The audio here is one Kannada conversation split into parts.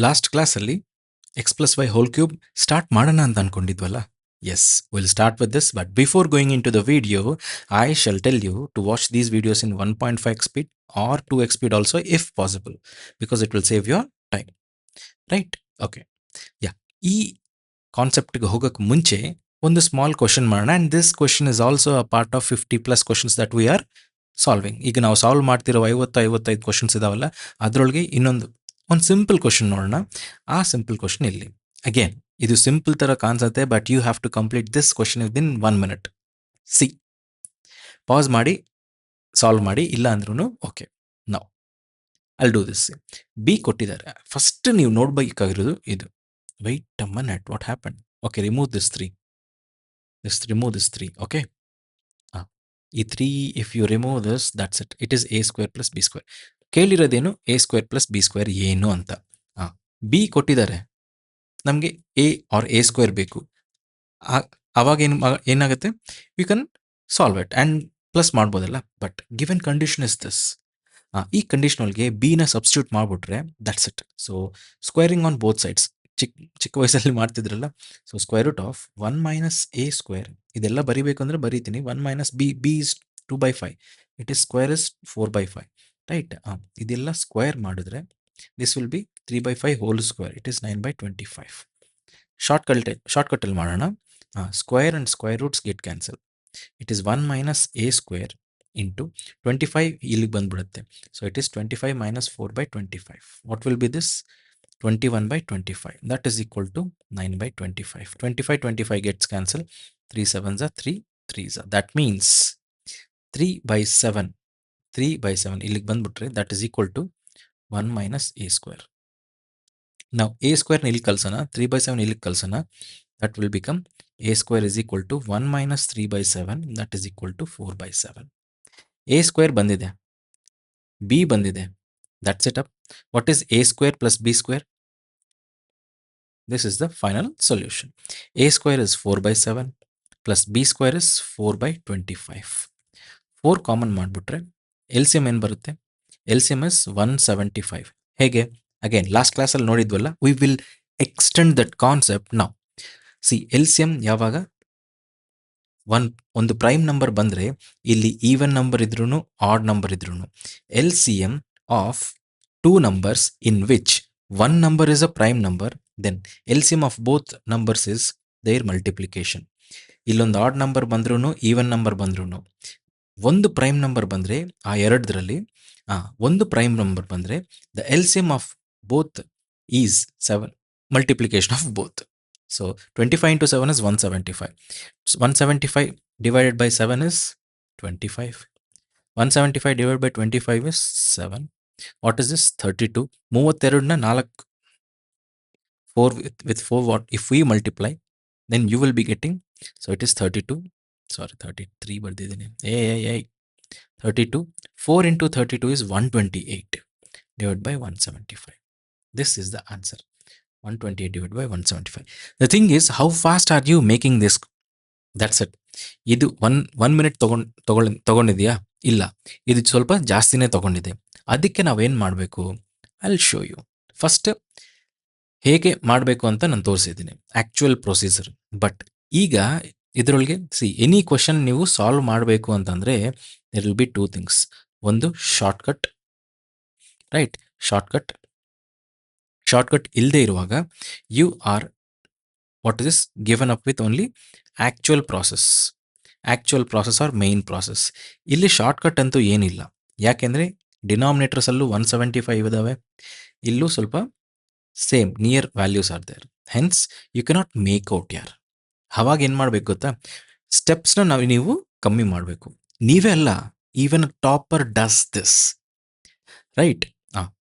ಲಾಸ್ಟ್ ಕ್ಲಾಸಲ್ಲಿ x plus y whole cube start ಮಾಡೋಣ ಅಂತ ಅನ್ಕೊಂಡಿದ್ವಲ್ಲ. Yes, will start with this, but before going into the video I shall tell you to watch these videos in 1.5x speed or 2x speed also if possible, because it will save your time, right? Okay, ya. ಈ ಕಾನ್ಸೆಪ್ಟ್ಗೆ ಹೋಗೋಕ್ಕೆ ಮುಂಚೆ ಒಂದು ಸ್ಮಾಲ್ ಕ್ವಶನ್ ಮಾಡೋಣ, and this question is also a part of 50+ questions that we R solving. ಈಗ ನಾವು ಸಾಲ್ವ್ ಮಾಡ್ತಿರೋ 55 ಕ್ವಶನ್ಸ್ ಇದಾವಲ್ಲ, ಅದರೊಳಗೆ ಒಂದು ಸಿಂಪಲ್ ಕ್ವಶನ್ ನೋಡೋಣ. ಆ ಸಿಂಪಲ್ ಕ್ವಶನ್ ಇಲ್ಲಿ ಅಗೇನ್, ಇದು ಸಿಂಪಲ್ ಥರ ಕಾಣಿಸುತ್ತೆ, but you have to complete this question within 1 minute. See, pass ಮಾಡಿ ಸಾಲ್ವ್ ಮಾಡಿ, ಇಲ್ಲ ಅಂದ್ರೂ ಓಕೆ. ನಾವು ಅಲ್ ಡೂ ದಿಸ್. ಬಿ ಕೊಟ್ಟಿದ್ದಾರೆ, ಫಸ್ಟ್ ನೀವು ನೋಡ್ಬೇಕಾಗಿರೋದು ಇದು. Wait a minute, what happen? Okay, remove this 3. Remove this 3. Okay, ಈ 3 if you remove this, that's it. It is a² + b². ಕೇಳಿರೋದೇನು? a² + b² ಏನು ಅಂತ. ಬಿ ಕೊಟ್ಟಿದ್ದಾರೆ, ನಮಗೆ ಎ ಆರ್ a² ಬೇಕು. ಅವಾಗ ಏನಾಗುತ್ತೆ? You can solve it and plus ಮಾಡ್ಬೋದಲ್ಲ. But given condition is this. ಈ ಕಂಡೀಷನ್ ಒಳಗೆ ಬಿನ ಸಬ್ಸ್ಟಿಟ್ಯೂಟ್ ಮಾಡಿಬಿಟ್ರೆ that's it. So squaring on both sides, ಚಿಕ್ಕ ವಯಸ್ಸಲ್ಲಿ ಮಾಡ್ತಿದ್ರಲ್ಲ. ಸೊ √1 - a², ಇದೆಲ್ಲ ಬರಿಬೇಕು ಅಂದರೆ ಬರೀತೀನಿ. 1 - b is 2/5. It is square is 4/5, right? ಇದೆಲ್ಲ ಸ್ಕ್ವೇರ್ ಮಾಡಿದ್ರೆ this will be 3/5 whole square. It is 9/25. ಶಾರ್ಟ್ಕಟ್ಟಲ್ಲಿ ಮಾಡೋಣ. Square and square roots get cancel. It is 1 - a² into 25 ಇಲ್ಲಿಗೆ ಬಂದ್ಬಿಡುತ್ತೆ. So it is 25 - 4/25. What will be this? 21/25. That is equal to 9/25. 25 gets cancelled. 3 7s are 3 3s are. That means 3/7. 3/7 ಇಲ್ಲಿಗೆ ಬಂದ್ಬಿಟ್ರೆ that is equal to 1 - a². ನಾವು a² ಇಲ್ಲಿ ಕಳ್ಸೋಣ, 3/7 ಇಲ್ಲಿಗೆ ಕಳ್ಸೋಣ. That will become a² is equal to 1 - 3/7. That is equal to 4/7. a² ಬಂದಿದೆ, b ಬಂದಿದೆ. That's it up. What is a² + b²? This is the final solution. a² is 4/7 plus b² is 4/25. 4 common ಮಾಡಿಬಿಟ್ರೆ LCM ಏನು ಬರುತ್ತೆ? LCM is 175. ಹೇಗೆ? ಅಗೇನ್ ಲಾಸ್ಟ್ ಕ್ಲಾಸಲ್ಲಿ ನೋಡಿದ್ವಲ್ಲ, we will extend that concept ನಾವು. ಸಿ, LCM ಯಾವಾಗ ಒಂದು ಪ್ರೈಮ್ ನಂಬರ್ ಬಂದರೆ, ಇಲ್ಲಿ ಈವನ್ ನಂಬರ್ ಇದ್ರೂ ಆಡ್ ನಂಬರ್ ಇದ್ರೂ, LCM of 2 numbers in which one number is a prime number, then LCM of both numbers is their multiplication. ಇಲ್ಲೊಂದು ಆಡ್ ನಂಬರ್ ಬಂದ್ರೂ ಈವನ್ ನಂಬರ್ ಬಂದ್ರೂ, ಒಂದು ಪ್ರೈಮ್ ನಂಬರ್ ಬಂದರೆ ಆ ಎರಡರಲ್ಲಿ ಒಂದು ಪ್ರೈಮ್ ನಂಬರ್ ಬಂದರೆ the LCM of both is 7, multiplication of both. So 25 into 7 is 175. 175 divided by 7 is 25. 175 divided by 25 is 7. What is this? 32. 32ನ 4 with 4 what if we multiply, then you will be getting, so it is 32. Sorry, 33 ಬರ್ದಿದ್ದೀನಿ. 32. 4 into 32 is 128 divided by 175. This is the answer. 128 divided by 175. The thing is, how fast are you making this? That's it. ಇದು 1 minute ತಗೊಂಡಿದೆಯಾ? ಇಲ್ಲ, ಇದು ಸ್ವಲ್ಪ ಜಾಸ್ತಿನೇ ತಗೊಂಡಿದೆ. ಅದಕ್ಕೆ ನಾವೇನು ಮಾಡಬೇಕು? I will show you. First ಹೇಗೆ ಮಾಡಬೇಕು ಅಂತ ನಾನು ತೋರಿಸಿದ್ದೀನಿ, ಆ್ಯಕ್ಚುಯಲ್ ಪ್ರೊಸೀಜರ್. ಬಟ್ ಈಗ ಇದರೊಳಗೆ ಸಿ, ಎನಿ ಕ್ವಶನ್ ನೀವು ಸಾಲ್ವ್ ಮಾಡಬೇಕು ಅಂತಂದರೆ ದೇರ್ ವಿಲ್ ಬಿ 2 things. ಒಂದು ಶಾರ್ಟ್ಕಟ್, ರೈಟ್? ಶಾರ್ಟ್ಕಟ್ ಇಲ್ಲದೆ ಇರುವಾಗ you are what is given up with only actual process or main process. ಇಲ್ಲಿ ಶಾರ್ಟ್ಕಟ್ ಅಂತೂ ಏನಿಲ್ಲ, ಯಾಕೆಂದರೆ ಡಿನಾಮಿನೇಟರ್ಸಲ್ಲೂ 175 ಇದ್ದಾವೆ, ಇಲ್ಲೂ ಸ್ವಲ್ಪ same near values are there. Hence you cannot make out ಯಾರ್. ಅವಾಗ ಏನು ಮಾಡಬೇಕು ಗೊತ್ತಾ? ಸ್ಟೆಪ್ಸ್ನ ನೀವು ಕಮ್ಮಿ ಮಾಡಬೇಕು. ನೀವೇ ಅಲ್ಲ, even topper does this, right?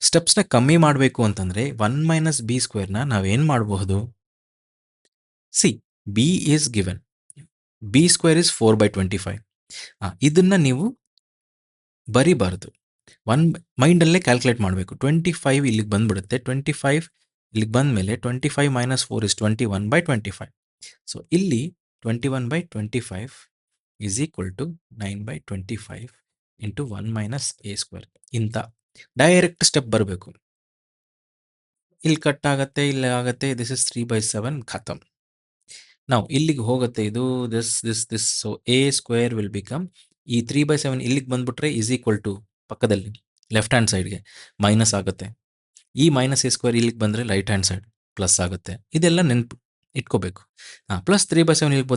ಸ್ಟೆಪ್ಸ್ನ ಕಮ್ಮಿ ಮಾಡಬೇಕು ಅಂತಂದರೆ 1 - b² ನಾವೇನು ಮಾಡಬಹುದು? See, b is given, b² is 4/25. ಇದನ್ನು ನೀವು ಬರಿಬಾರ್ದು, ಮೈಂಡಲ್ಲೇ ಕ್ಯಾಲ್ಕುಲೇಟ್ ಮಾಡಬೇಕು. 25 ಇಲ್ಲಿಗೆ ಬಂದ್ಬಿಡುತ್ತೆ. 25 ಇಲ್ಲಿಗೆ ಬಂದ ಮೇಲೆ 25 - 4 is 21/25. ಸೊ ಇಲ್ಲಿ 21/25 is equal to 9/25 into 1 - a². ಇಂಥ ಡೈರೆಕ್ಟ್ ಸ್ಟೆಪ್ ಬರಬೇಕು. ಇಲ್ಲಿ ಕಟ್ ಆಗುತ್ತೆ, ಇಲ್ಲಿ ಆಗುತ್ತೆ. This is 3/7 ಖತಮ್. ನಾವು ಇಲ್ಲಿಗೆ ಹೋಗುತ್ತೆ ಇದು this. So A square will become ಈ 3/7 ಇಲ್ಲಿಗೆ ಬಂದ್ಬಿಟ್ರೆ ಈಸ್ ಈಕ್ವಲ್ ಟು ಪಕ್ಕದಲ್ಲಿ ಲೆಫ್ಟ್ ಹ್ಯಾಂಡ್ ಸೈಡ್ಗೆ ಮೈನಸ್ ಆಗುತ್ತೆ. ಈ ಮೈನಸ್ ಎ ಸ್ಕ್ವೇರ್ ಇಲ್ಲಿಗೆ ಬಂದರೆ ರೈಟ್ ಹ್ಯಾಂಡ್ ಸೈಡ್ ಪ್ಲಸ್ ಆಗುತ್ತೆ. ಇದೆಲ್ಲ ನೆನಪು ಇಟ್ಕೋಬೇಕು. ಪ್ಲಸ್ 3/7 ಇಲ್ಲಿಗೆ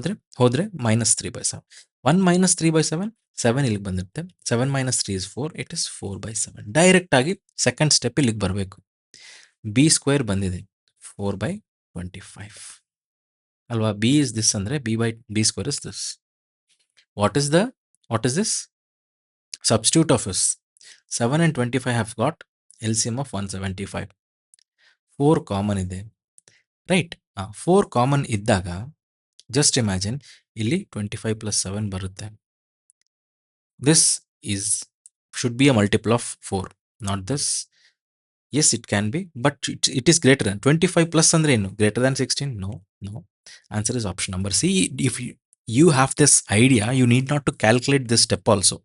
ಹೋದರೆ -3/7. 1 - 3/7 7 ಇಲ್ಲಿಗೆ ಬಂದಿರುತ್ತೆ. 7 - 3 is 4. It is 4/7. ಡೈರೆಕ್ಟ್ ಆಗಿ ಸೆಕೆಂಡ್ ಸ್ಟೆಪ್ ಇಲ್ಲಿಗೆ ಬರಬೇಕು. ಬಿ ಸ್ಕ್ವೇರ್ ಬಂದಿದೆ 4/25 ಅಲ್ವಾ. ಬಿ ಇಸ್ ದಿಸ್ ಅಂದರೆ B square is this. What is this? Substitute of is 7 and 25 have got LCM of 175. 4 common ಇದೆ, ರೈಟ್. 4 ಕಾಮನ್ ಇದ್ದಾಗ ಜಸ್ಟ್ ಇಮ್ಯಾಜಿನ್ ಇಲ್ಲಿ 25 + 7 ಬರುತ್ತೆ. This is should be a multiple of 4, not this. Yes, it can be, but it is greater than 25 plus ಅಂದರೆ ಏನು? Greater than 16? No. Answer is option number C. If you have this idea, you need not to calculate this step also.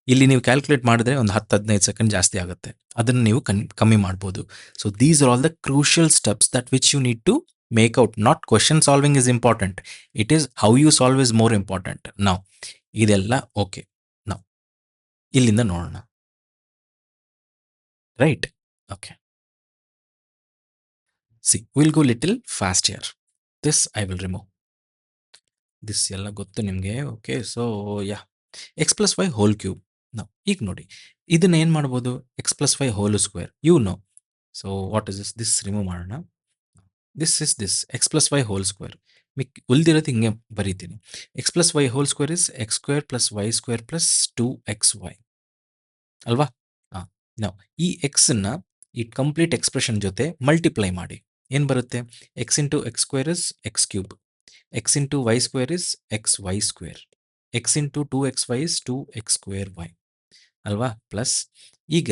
ಇಲ್ಲಿ ನೀವು ಕ್ಯಾಲ್ಕುಲೇಟ್ ಮಾಡಿದ್ರೆ ಒಂದು 10-15 ಸೆಕೆಂಡ್ ಜಾಸ್ತಿ ಆಗುತ್ತೆ. ಅದನ್ನು ನೀವು ಕಮ್ಮಿ ಮಾಡ್ಬೋದು. So these are all the crucial steps that which you need to make out. Not question solving is important, it is how you solve is more important. ನಾವು ಇದೆಲ್ಲ ಓಕೆ. ನಾವು ಇಲ್ಲಿಂದ ನೋಡೋಣ, right. Okay, see will go little fast here. This I will remove. This ಎಲ್ಲ ಗೊತ್ತು ನಿಮಗೆ. Okay, so yeah, x + y whole cube. ನಾವು ಈಗ ನೋಡಿ ಇದನ್ನ ಏನು ಮಾಡ್ಬೋದು? x + y whole square, you know. So what is this remove ಮಾಡೋಣ. This is this x + y whole square. ಉಳಿದಿರೋದು ಹಿಂಗೆ ಬರೀತೀನಿ. x + y whole square is x² + y² + 2xy ಅಲ್ವಾ. ನಾವು ಈ ಎಕ್ಸನ್ನ ಈ ಕಂಪ್ಲೀಟ್ ಎಕ್ಸ್ಪ್ರೆಷನ್ ಜೊತೆ ಮಲ್ಟಿಪ್ಲೈ ಮಾಡಿ ಏನು ಬರುತ್ತೆ? x × x² is x³ x × y² is xy², x × 2xy is 2x²y ಅಲ್ವಾ. ಪ್ಲಸ್ ಈಗ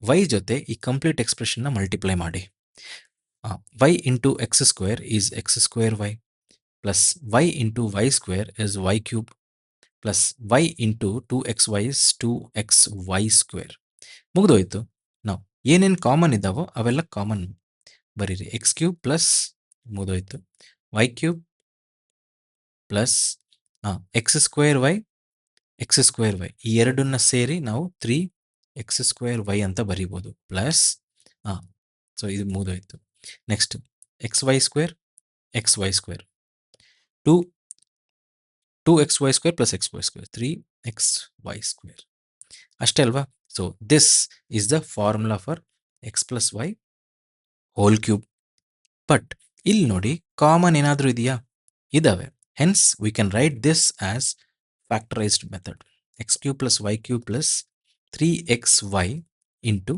y ಜೊತೆ ಈ ಕಂಪ್ಲೀಟ್ ಎಕ್ಸ್ಪ್ರೆಷನ್ನ ಮಲ್ಟಿಪ್ಲೈ ಮಾಡಿ. y × x² is x²y plus y × y² is y³ plus y × 2xy is 2xy². ಮುಗಿದೋಯ್ತು. ನಾವು ಏನೇನು ಕಾಮನ್ ಇದ್ದಾವೋ ಅವೆಲ್ಲ ಕಾಮನ್ ಬರೀರಿ. x³ ಪ್ಲಸ್ ಮುಗಿದೋಯ್ತು y³ ಪ್ಲಸ್ x²y x²y ಈ ಎರಡನ್ನ ಸೇರಿ ನಾವು 3x²y ಅಂತ ಬರೀಬೋದು. ಪ್ಲಸ್ ಸೊ ಇದು ಮುಗಿದೋಯ್ತು. Next xy² xy² 2xy² plus xy² 3xy². ಅಷ್ಟೇ ಅಲ್ವಾ. So this is the formula for x + y whole cube. But ಇಲ್ಲಿ ನೋಡಿ ಕಾಮನ್ ಏನಾದರೂ ಇದೆಯಾ? ಇದಾವೆ. Hence we can write this as factorised method. x³ + y³ plus 3xy into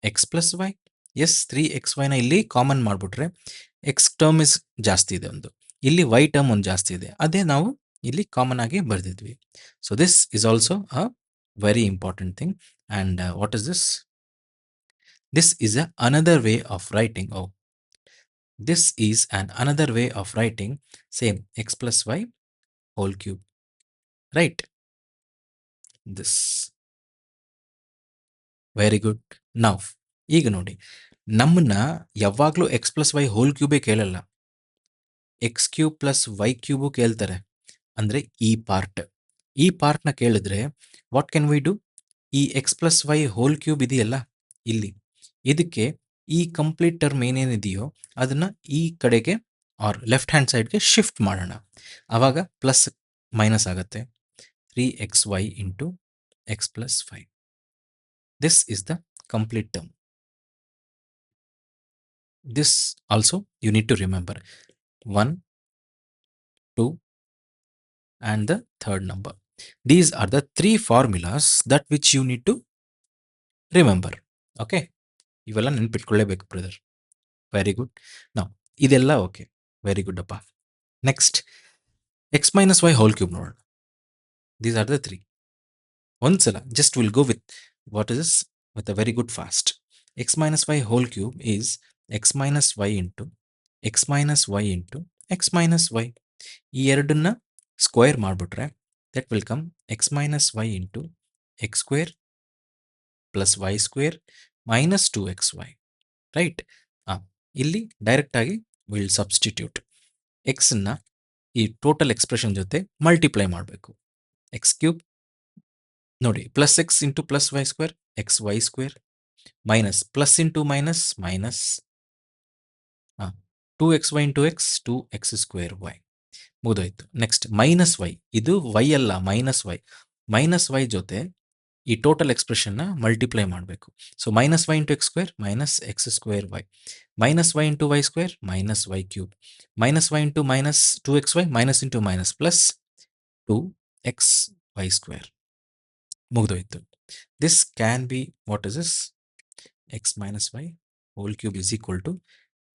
x + y. Yes, 3xyನ ಇಲ್ಲಿ ಕಾಮನ್ ಮಾಡಿಬಿಟ್ರೆ ಎಕ್ಸ್ ಟರ್ಮ್ ಇಸ್ ಜಾಸ್ತಿ ಇದೆ ಒಂದು, ಇಲ್ಲಿ y ಟರ್ಮ್ ಒಂದು ಜಾಸ್ತಿ ಇದೆ. ಅದೇ ನಾವು ಇಲ್ಲಿ ಕಾಮನ್ ಆಗಿ ಬರೆದಿದ್ವಿ. So this is also a very important thing. And what is this? This is another way of writing. This is another way of writing same x + y whole cube, right? This very good. Now ಈಗ ನೋಡಿ, ನಮ್ಮನ್ನ ಯಾವಾಗಲೂ x + y ಹೋಲ್ ಕ್ಯೂಬೇ ಕೇಳಲ್ಲ, x³ + y³ ಕೇಳ್ತಾರೆ. ಅಂದರೆ ಈ ಪಾರ್ಟ್ನ ಕೇಳಿದ್ರೆ ವಾಟ್ ಕ್ಯಾನ್ ವಿ ಡೂ? ಈ x + y ಹೋಲ್ ಕ್ಯೂಬ್ ಇದೆಯಲ್ಲ ಇಲ್ಲಿ, ಇದಕ್ಕೆ ಈ ಕಂಪ್ಲೀಟ್ ಟರ್ಮ್ ಏನೇನಿದೆಯೋ ಅದನ್ನು ಈ ಕಡೆಗೆ ಆರ್ ಲೆಫ್ಟ್ ಹ್ಯಾಂಡ್ ಸೈಡ್ಗೆ ಶಿಫ್ಟ್ ಮಾಡೋಣ. ಆವಾಗ ಪ್ಲಸ್ ಮೈನಸ್ ಆಗುತ್ತೆ. 3xy into x + y. This is the complete term. This also you need to remember 1, 2 and the third number. These are the 3 formulas that which you need to remember. Okay, ಇವೆಲ್ಲ ನೆನ್ಪಿಟ್ಕೊಳ್ಳೇಬೇಕು ಬ್ರದರ್. Very good. ನಾವು ಇದೆಲ್ಲ ಓಕೆ, ವೆರಿ ಗುಡ್ ಅಪ್ಪ. Next x - y whole cube ನೋಡೋಣ. These are the 3. ಒಂದ್ಸಲ just will go with what is with a very good fast. x - y whole cube is x - y into x - y into x - y. ಈ ಎರಡನ್ನ ಸ್ಕ್ವೇರ್ ಮಾಡಿಬಿಟ್ರೆ that will come x - y into x² plus y² minus 2xy, right. ಇಲ್ಲಿ ಡೈರೆಕ್ಟಾಗಿ ವಿಲ್ ಸಬ್ಸ್ಟಿಟ್ಯೂಟ್ ಎಕ್ಸನ್ನ ಈ ಟೋಟಲ್ ಎಕ್ಸ್ಪ್ರೆಷನ್ ಜೊತೆ ಮಲ್ಟಿಪ್ಲೈ ಮಾಡಬೇಕು. ಎಕ್ಸ್ ಕ್ಯೂಬ್ ನೋಡಿ, plus x into plus y square x y square minus plus into minus minus 2xy into x 2x² y ಮುಗಿದೋಯ್ತು. ನೆಕ್ಸ್ಟ್ ಮೈನಸ್ ವೈ, ಇದು ವೈ ಅಲ್ಲ ಮೈನಸ್ ವೈ ಜೊತೆ ಈ ಟೋಟಲ್ ಎಕ್ಸ್ಪ್ರೆಷನ್ನ ಮಲ್ಟಿಪ್ಲೈ ಮಾಡಬೇಕು. So minus y into x square minus x² y minus y into y square minus y cube minus y into minus 2xy minus into minus plus 2xy² ಮುಗಿದೋಯ್ತು. This can be what is this x minus y whole cube is equal to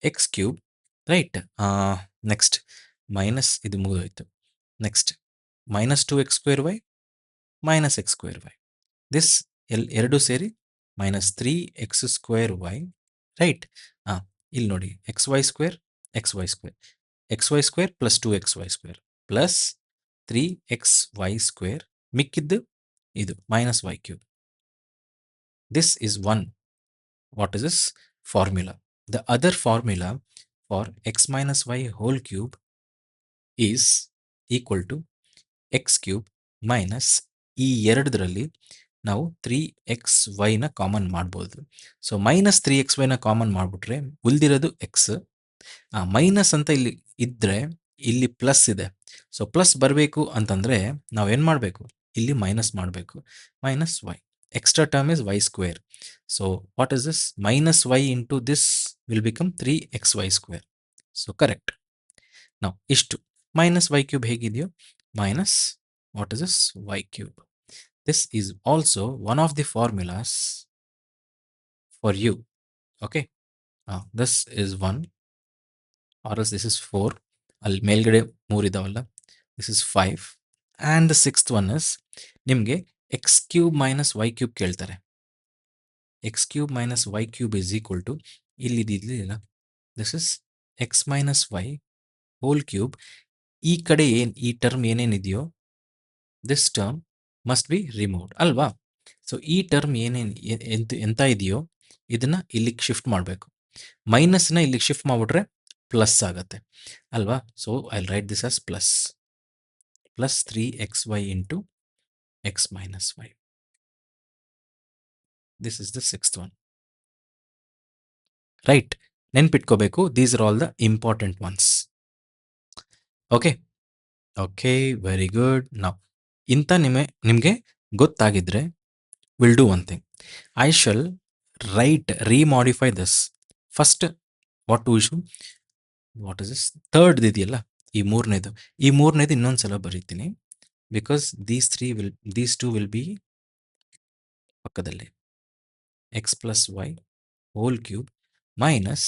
x cube, right? Next minus ಇದು ಮುಗಿದೋಯ್ತು. Next minus 2x² y minus x² y this ಎರಡು ಸೇರಿ ಮೈನಸ್ 3x² y, ರೈಟ್? ಇಲ್ಲಿ ನೋಡಿ xy² plus 2xy² plus 3xy² ಮಿಕ್ಕಿದ್ದು ಇದು minus y cube. This is one. What is this formula? The other formula for x minus y whole cube is equal to x cube minus ಈ ಎರಡರಲ್ಲಿ ನಾವು 3xy ನ ಕಾಮನ್ ಮಾಡ್ಬೋದು. ಸೊ ಮೈನಸ್ 3xy ನ ಕಾಮನ್ ಮಾಡಿಬಿಟ್ರೆ ಉಳಿದಿರೋದು ಎಕ್ಸ್. ಮೈನಸ್ ಅಂತ ಇಲ್ಲಿ ಇದ್ದರೆ ಇಲ್ಲಿ ಪ್ಲಸ್ ಇದೆ. ಸೊ ಪ್ಲಸ್ ಬರಬೇಕು ಅಂತಂದರೆ ನಾವೇನು ಮಾಡಬೇಕು, ಇಲ್ಲಿ ಮೈನಸ್ ಮಾಡಬೇಕು. Minus y, extra term is y². So what is this? Minus y into this will become 3xy². So correct. Now ishtu minus y³ ಹೇಗಿದೆಯೋ minus what is this? y³. This is also one of the formulas for you. Okay. This is 1 or else this is 4. ಅಲ್ಲಿ ಮೇಲ್ಗಡೆ 3 ಇದಾವಲ್ಲ, this is 5. And the sixth one is ನಿಮಗೆ x³ minus y³ ಕೇಳ್ತಾರೆ. x³ minus y³ is equal to ಇಲ್ಲಿದಿಲ್ಲ, this is x minus y whole cube. ಈ ಕಡೆ ಈ ಟರ್ಮ್ ಏನೇನಿದೆಯೋ this term must be removed ಅಲ್ವಾ? ಸೊ ಈ ಟರ್ಮ್ ಎಂತ ಇದೆಯೋ ಇದನ್ನ ಇಲ್ಲಿಗೆ ಶಿಫ್ಟ್ ಮಾಡಬೇಕು. ಮೈನಸ್ನ ಇಲ್ಲಿಗೆ ಶಿಫ್ಟ್ ಮಾಡಿಬಿಟ್ರೆ ಪ್ಲಸ್ ಆಗುತ್ತೆ ಅಲ್ವಾ? So I right this as plus 3xy into x minus y. This is the sixth one. Right? ನೆನ್ಪಿಟ್ಕೋಬೇಕು. These are all the important ones. Okay? Okay, very good. Now, ಇಂಥ ನಿಮಗೆ ಗೊತ್ತಾಗಿದ್ರೆ will do one thing. I shall remodify this. First, what we should, what is this? Third ಇದೆಯಲ್ಲ, ಈ ಮೂರನೇದು ಇನ್ನೊಂದ್ಸಲ ಬರೀತೀನಿ. Because these two will be ಪಕ್ಕದಲ್ಲಿ x plus y whole cube minus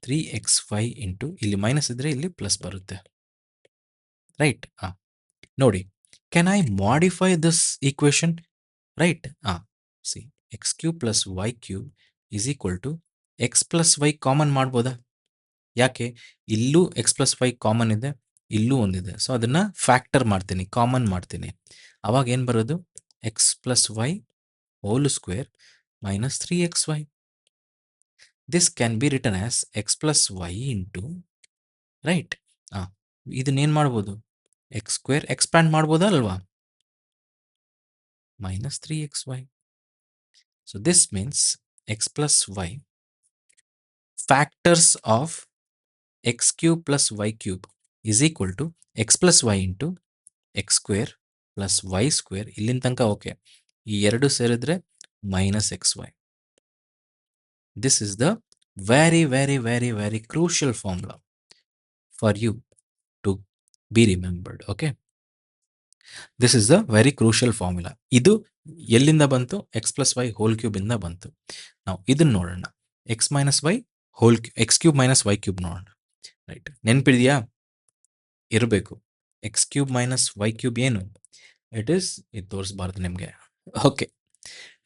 3xy into ಇಲ್ಲಿ ಮೈನಸ್ ಇದ್ರೆ ಇಲ್ಲಿ ಪ್ಲಸ್ ಬರುತ್ತೆ, ರೈಟ್? ನೋಡಿ, can I modify this equation, right? See x³ plus y³ is equal to x plus y common ಮಾಡ್ಬೋದಾ? ಯಾಕೆ? ಇಲ್ಲೂ x ಪ್ಲಸ್ ವೈ ಕಾಮನ್ ಇದೆ, ಇಲ್ಲೂ ಒಂದಿದೆ. ಸೊ ಅದನ್ನ ಫ್ಯಾಕ್ಟರ್ ಮಾಡ್ತೀನಿ, ಕಾಮನ್ ಮಾಡ್ತೀನಿ. ಅವಾಗ ಏನು ಬರೋದು? X plus y whole square minus 3xy. This can be written as x plus y into, right? ಇದನ್ನೇನು ಮಾಡ್ಬೋದು? x² ಎಕ್ಸ್ಪ್ಯಾಂಡ್ ಮಾಡ್ಬೋದಾ ಅಲ್ವಾ? minus 3xy. So this means x plus y factors of x³ plus y³ is equal to x plus y into x² plus y². ಇಲ್ಲಿನ ತನಕ ಓಕೆ. ಈ ಎರಡು ಸೇರಿದ್ರೆ minus xy. This is the very, very, very, very crucial formula for you to be remembered. Okay? This is the very crucial formula. ಇದು ಎಲ್ಲಿಂದ ಬಂತು? x plus y whole cube ಇಂದ ಬಂತು. ನಾವು ಇದನ್ನ ನೋಡೋಣ. x minus y whole cube, x³ minus y³ ನೋಡೋಣ. ರೈಟ್? ನೆನಪಿದೆಯಾ? ಇರಬೇಕು. x³ minus y³ ಏನು? ಇಟ್ ಈಸ್, ಇದು ತೋರಿಸಬಾರ್ದು ನಿಮಗೆ. Okay,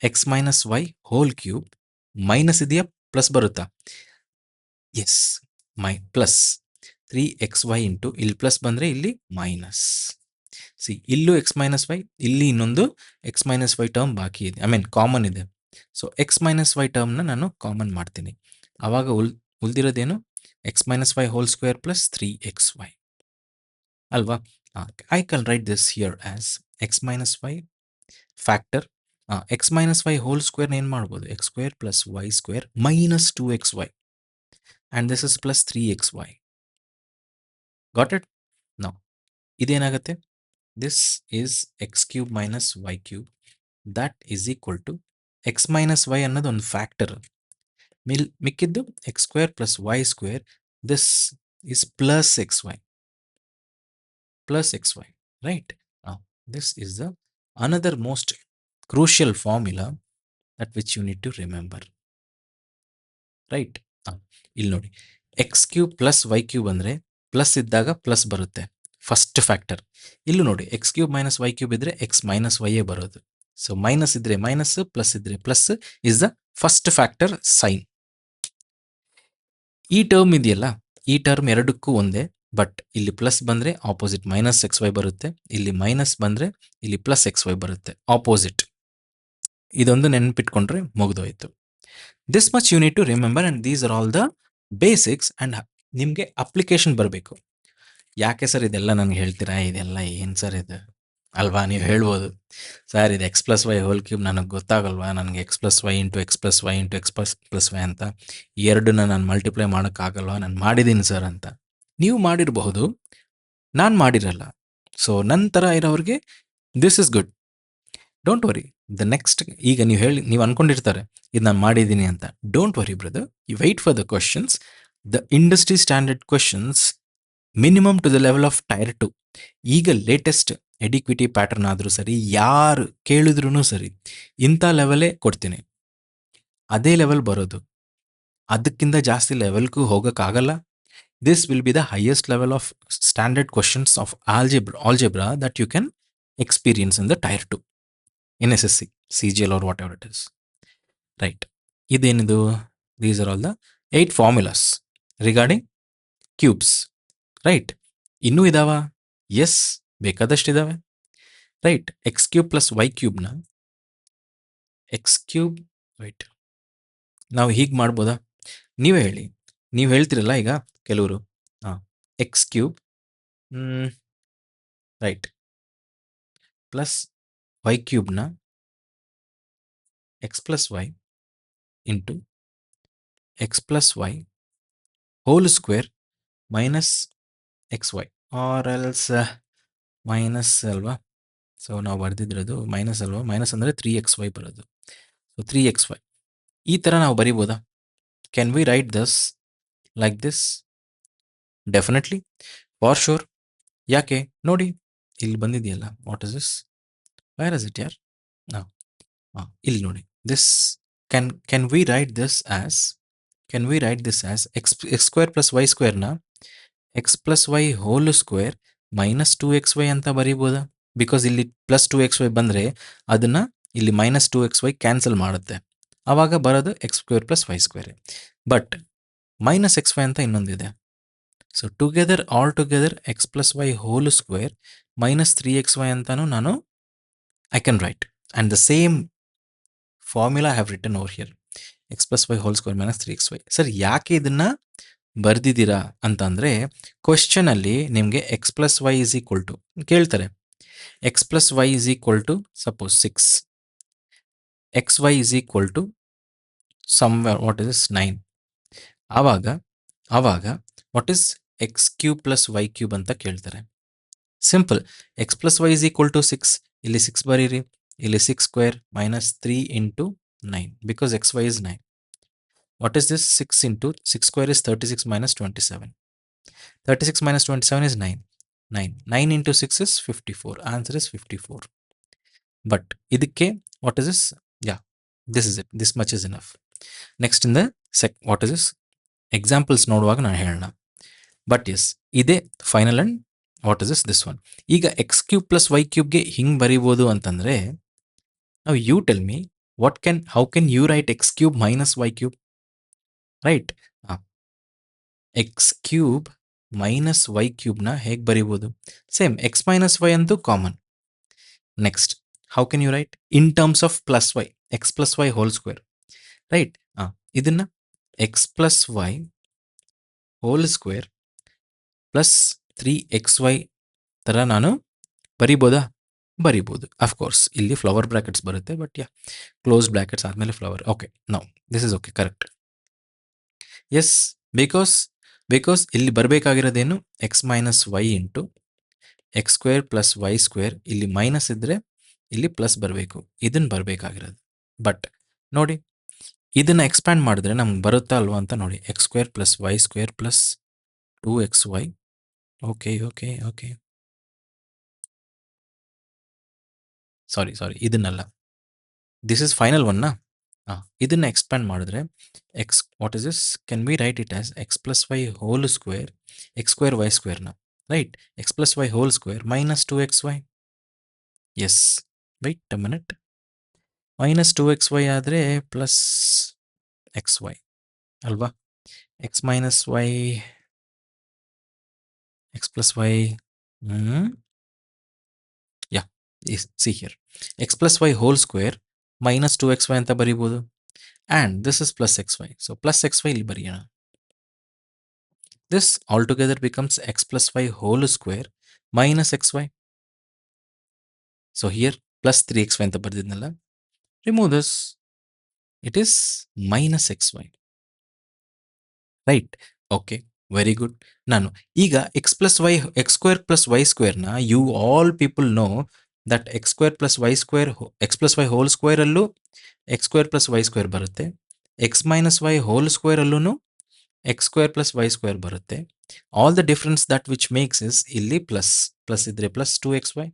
x minus y whole cube minus ಇದೆಯಾ, ಪ್ಲಸ್ ಬರುತ್ತಾ? ಎಸ್, ಪ್ಲಸ್ 3xy ಇಂಟು ಇಲ್ಲಿ ಪ್ಲಸ್ ಬಂದರೆ ಇಲ್ಲಿ ಮೈನಸ್. ಸಿ, ಇಲ್ಲೂ x ಮೈನಸ್ ವೈ, ಇಲ್ಲಿ ಇನ್ನೊಂದು x ಮೈನಸ್ ವೈ ಟರ್ಮ್ ಬಾಕಿ ಇದೆ, ಕಾಮನ್ ಇದೆ. ಸೊ x ಮೈನಸ್ ವೈ ಟರ್ಮ್ನ ನಾನು ಕಾಮನ್ ಮಾಡ್ತೀನಿ. ಆವಾಗ ಉಳಿದಿರೋದೇನು x minus y whole square plus 3xy ಅಲ್ವಾ? I can write this here as x minus y factor x minus y whole ಸ್ಕ್ವೇರ್ನ ಏನು ಮಾಡ್ಬೋದು, x square plus y square minus 2xy and this is plus 3xy. Got it? Now ಇದೇನಾಗುತ್ತೆ, this is x cube minus y cube that is equal to x minus y ಅನ್ನೋದು ಒಂದು ಫ್ಯಾಕ್ಟರ್, ಮಿಕ್ಕಿದ್ದು x square plus y square, this is plus xy, right? Now this is the another most crucial formula that which you need to remember, right? ಇಲ್ಲಿ ನೋಡಿ, x cube plus y cube ಅಂದರೆ ಪ್ಲಸ್ ಇದ್ದಾಗ ಪ್ಲಸ್ ಬರುತ್ತೆ, ಫಸ್ಟ್ ಫ್ಯಾಕ್ಟರ್. ಇಲ್ಲೂ ನೋಡಿ, x cube minus y cube ಇದ್ರೆ ಎಕ್ಸ್ ಮೈನಸ್ ವೈಯೇ ಬರೋದು. ಸೊ ಮೈನಸ್ ಇದ್ರೆ ಮೈನಸ್, ಪ್ಲಸ್ ಇದ್ರೆ plus is the first factor sign. ಈ ಟರ್ಮ್ ಇದೆಯಲ್ಲ, ಈ ಟರ್ಮ್ ಎರಡಕ್ಕೂ ಒಂದೇ, ಬಟ್ ಇಲ್ಲಿ ಪ್ಲಸ್ ಬಂದರೆ ಆಪೋಸಿಟ್ ಮೈನಸ್ ಎಕ್ಸ್ ವೈ ಬರುತ್ತೆ, ಇಲ್ಲಿ ಮೈನಸ್ ಬಂದರೆ ಇಲ್ಲಿ ಪ್ಲಸ್ ಎಕ್ಸ್ ವೈ ಬರುತ್ತೆ, ಆಪೋಸಿಟ್. ಇದೊಂದು ನೆನಪಿಟ್ಕೊಂಡ್ರೆ ಮುಗಿದೋಯ್ತು. This much you need to remember and these are all the basics. And ನಿಮಗೆ ಅಪ್ಲಿಕೇಶನ್ ಬರಬೇಕು. ಯಾಕೆ ಸರ್ ಇದೆಲ್ಲ ನನಗೆ ಹೇಳ್ತೀರಾ, ಇದೆಲ್ಲ ಏನು ಸರ್ ಇದು ಅಲ್ವಾ? ನೀವು ಹೇಳ್ಬೋದು, ಸರ್ ಇದು x plus y whole cube ನನಗೆ ಗೊತ್ತಾಗಲ್ವಾ, ನನಗೆ x plus y into x plus y into x plus y ಅಂತ ಎರಡನ್ನ ನಾನು ಮಲ್ಟಿಪ್ಲೈ ಮಾಡೋಕ್ಕಾಗಲ್ವಾ, ನಾನು ಮಾಡಿದ್ದೀನಿ ಸರ್ ಅಂತ. ನೀವು ಮಾಡಿರಬಹುದು, ನಾನು ಮಾಡಿರಲ್ಲ. ಸೊ ನಂತರ ಇರೋರಿಗೆ this is good, don't worry. The next, ಈಗ ನೀವು ಅನ್ಕೊಂಡಿರ್ತಾರೆ ಇದು ನಾನು ಮಾಡಿದ್ದೀನಿ ಅಂತ. Don't worry brother, you wait for the questions, the industry standard questions minimum to the level of tier 2. ಈಗ ಲೇಟೆಸ್ಟ್ ಎಡಿಕ್ವಿಟಿ ಪ್ಯಾಟರ್ನ್ ಆದರೂ ಸರಿ, ಯಾರು ಕೇಳಿದ್ರೂ ಸರಿ, ಇಂಥ ಲೆವೆಲೇ ಕೊಡ್ತೀನಿ, ಅದೇ ಲೆವೆಲ್ ಬರೋದು, ಅದಕ್ಕಿಂತ ಜಾಸ್ತಿ ಲೆವೆಲ್ಗೂ ಹೋಗೋಕ್ಕಾಗಲ್ಲ. This will be the highest level of standard questions of algebra that you can experience in the tier 2 in SSC, CGL or whatever it is, right? Idenidu, these are all the 8 formulas regarding cubes, right? Innu idava? Yes, bekadashtu idave, right? X cube plus y cube na x cube, right? ನಾವು ಹೀಗೆ ಮಾಡ್ಬೋದಾ? ನೀವೇ ಹೇಳಿ. ನೀವು ಹೇಳ್ತಿರಲ್ಲ ಈಗ ಕೆಲವರು, x cube right plus y ಕ್ಯೂಬ್ನ x plus y into x plus y whole square minus x y, or else minus ಅಲ್ವಾ? ಸೊ ನಾವು ಬರ್ದಿದ್ರದು ಮೈನಸ್ ಅಲ್ವಾ? ಮೈನಸ್ ಅಂದರೆ 3xy ಬರೋದು. ಸೊ 3xy ಈ ಥರ ನಾವು ಬರಿಬೋದಾ? Can we write this like this? Definitely, for sure. ಯಾಕೆ ನೋಡಿ, ಇಲ್ಲಿ ಬಂದಿದೆಯಲ್ಲ, what is this, where is it ಯಾರ್? ಇಲ್ಲಿ ನೋಡಿ, this can we write this as x square plus y ಸ್ಕ್ವೇರ್ನ x plus y whole square minus 2xy ಅಂತ ಬರೀಬೋದಾ? ಬಿಕಾಸ್ ಇಲ್ಲಿ ಪ್ಲಸ್ 2xy ಬಂದರೆ ಅದನ್ನು ಇಲ್ಲಿ ಮೈನಸ್ 2xy ಕ್ಯಾನ್ಸಲ್ ಮಾಡುತ್ತೆ, ಆವಾಗ ಬರೋದು x square plus y square. But minus xy ಅಂತ ಇನ್ನೊಂದಿದೆ. So together, all together x plus y whole square minus 3xy ಅಂತಾನು ನಾನು I can write. And the same formula have written over here, x plus y whole square minus 3xy. Sir ಯಾಕೆ ಇದನ್ನು ಬರ್ದಿದ್ದೀರಾ ಅಂತಂದರೆ, ಕ್ವಶನಲ್ಲಿ ನಿಮಗೆ x plus y is equal to ಕೇಳ್ತಾರೆ. X plus y is equal to suppose 6, x y is equal to somewhere what is 9. ಆವಾಗ what is x cube plus y cube ಅಂತ ಕೇಳ್ತಾರೆ. Simple, x plus y is equal to 6, ಇಲ್ಲಿ 6 ಬರೀರಿ, ಇಲ್ಲಿ 6 square minus 3 into 9 because x y is 9. What is this? 6 into 6 square is 36 minus 27. 36 minus 27 is 9. 9 into 6 is 54. Answer is 54. But idikke, what is this? Yeah, this is it. This much is enough. Next in the what is this? Examples noduvaga ನಾನು ಹೇಳೋಣ. But yes, ಇದೆ final and what is this? This one. ಈಗ x cube plus y cube ಗೆ ಹಿಂಗೆ ಬರಿಬೋದು ಅಂತಂದರೆ, now you tell me, how can you write x cube minus y cube? Right, x cube minus y ಕ್ಯೂಬ್ನ ಹೇಗೆ ಬರೀಬೋದು? ಸೇಮ್ ಎಕ್ಸ್ ಮೈನಸ್ ವೈ ಅಂತೂ common. Next, how can you write in terms of plus y, x plus y whole square, right? ಇದನ್ನು x plus y whole square plus 3xy ಥರ ನಾನು ಬರಿಬೋದಾ? ಬರಿಬೋದು. ಅಫ್ಕೋರ್ಸ್ ಇಲ್ಲಿ ಫ್ಲವರ್ ಬ್ರ್ಯಾಕೆಟ್ಸ್ ಬರುತ್ತೆ, ಬಟ್ ಯಾ, ಕ್ಲೋಸ್ ಬ್ರ್ಯಾಕೆಟ್ಸ್ ಆದಮೇಲೆ flower. Okay, now this is okay, correct. Yes, because ಇಲ್ಲಿ ಬರಬೇಕಾಗಿರೋದೇನು, x minus y into x square plus y square. ಇಲ್ಲಿ ಮೈನಸ್ ಇದ್ದರೆ ಇಲ್ಲಿ ಪ್ಲಸ್ ಬರಬೇಕು, ಇದನ್ನು ಬರಬೇಕಾಗಿರೋದು. ಬಟ್ ನೋಡಿ, ಇದನ್ನು ಎಕ್ಸ್ಪ್ಯಾಂಡ್ ಮಾಡಿದ್ರೆ ನಮ್ಗೆ ಬರುತ್ತಾ ಅಲ್ವಾ ಅಂತ ನೋಡಿ. X square plus y square plus 2xy. Okay, sorry ಇದನ್ನಲ್ಲ, ದಿಸ್ ಇಸ್ ಫೈನಲ್ ಒನ್ನಾ. ಇದನ್ನು ಎಕ್ಸ್ಪ್ಯಾಂಡ್ ಮಾಡಿದ್ರೆ x, what is this, can we write it as x plus y whole square, x square y ಸ್ಕ್ವೇರ್ನ, right, x plus y whole square minus 2xy. Yes, wait a minute, minus 2xy ಆದರೆ ಪ್ಲಸ್ xy ಅಲ್ವಾ? X minus y, x plus y, yeah, see here, x plus y whole square minus 2xy ಅಂತ ಬರೀಬೋದು. And this is plus xy, so plus xy ಇಲ್ಲಿ ಬರೆಯೋಣ. This all together becomes x plus y whole square minus xy. So here plus 3xy ಅಂತ ಬರೆದಿದ್ನಲ್ಲ, remove this, it is minus xy, right? Okay, very good. ನಾನು ಈಗ x plus y, x square plus y ಸ್ಕ್ವೇರ್ನ, you all people know that x square plus y square, x plus y whole ಸ್ಕ್ವೇರಲ್ಲೂ x square plus y square ಬರುತ್ತೆ, ಎಕ್ಸ್ ಮೈನಸ್ ವೈ ಹೋಲ್ ಸ್ಕ್ವೇರಲ್ಲೂ x square plus y square ಬರುತ್ತೆ. All the difference that which makes is, ಇಲ್ಲಿ ಪ್ಲಸ್ ಇದ್ರೆ ಪ್ಲಸ್ 2xy,